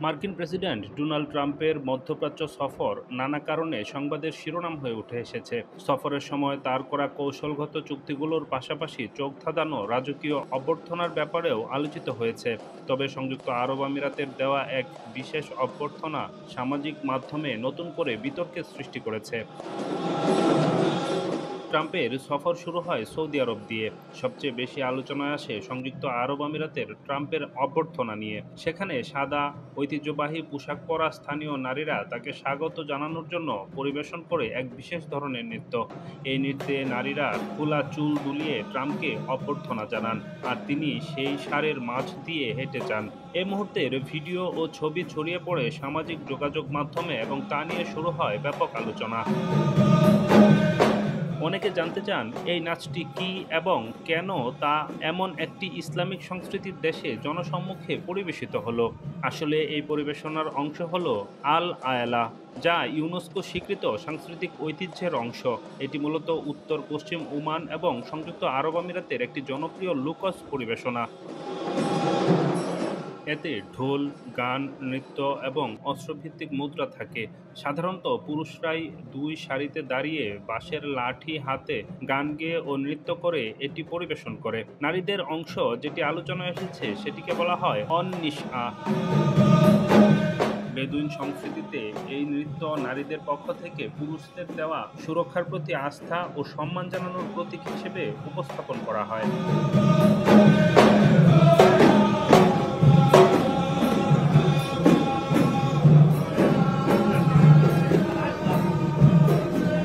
মার্কিন president Donald ট্রাম্পের মধ্যপ্রাচ্য সফর নানা কারণে সংবাদের শিরোনাম হয়ে উঠে এসেছে। সফরের সময় তার করা কৌশলগত চুক্তিগুলোর পাশাপাশি চোখ ধাঁধানো রাজকীয় অভ্যর্থনার ব্যাপারেও আলোচিত হয়েছে। তবে সংযুক্ত আরব আমিরাতের দেওয়া এক বিশেষ অভ্যর্থনা সামাজিক মাধ্যমে নতুন করে বিতর্কের সৃষ্টি করেছে। ট্রাম্পের সফর শুরু হয় সৌদি আরব দিয়ে। সবচেয়ে বেশি আলোচনায় আসে সংযুক্ত আরব আমিরাতের ট্রাম্পের অভ্যর্থনা নিয়ে। সেখানে সাদা ঐতিহ্যবাহী পোশাক পরা স্থানীয় নারীরা তাকে স্বাগত জানানোর জন্য পরিবেশন করে এক বিশেষ ধরনের নৃত্য। এই নৃত্যে নারীরা খোলা চুল দুলিয়ে ট্রাম্পকে অভ্যর্থনা জানান, আর তিনি সেই সারের মাঝ দিয়ে হেঁটে যান। এই মুহূর্তের ভিডিও ও ছবি ছড়িয়ে পড়ে সামাজিক যোগাযোগ মাধ্যমে এবং তা নিয়ে শুরু হয় ব্যাপক আলোচনা। অনেকে জানতে চান এই নাচটি কী এবং কেন তা এমন একটি ইসলামিক সংস্কৃতির দেশে জনসম্মুখে পরিবেশিত হলো। আসলে এই পরিবেশনার অংশ হলো আল আয়ালা, যা ইউনেস্কো স্বীকৃত সাংস্কৃতিক ঐতিহ্যের অংশ। এটি মূলত উত্তর পশ্চিম ওমান এবং সংযুক্ত আরব আমিরাতের একটি জনপ্রিয় লুকস পরিবেশনা। এতে ঢোল, গান, নৃত্য এবং অস্ত্রভিত্তিক মুদ্রা থাকে। সাধারণত পুরুষরাই দুই সারিতে দাঁড়িয়ে বাঁশের লাঠি হাতে গান গেয়ে ও নৃত্য করে এটি পরিবেশন করে। নারীদের অংশ যেটি আলোচনায় এসেছে সেটিকে বলা হয় অন-নিসআ। বেদুইন সংস্কৃতিতে এই নৃত্য নারীদের পক্ষ থেকে পুরুষদের দেওয়া সুরক্ষার প্রতি আস্থা ও সম্মান জানানোর প্রতীক হিসেবে উপস্থাপন করা হয়।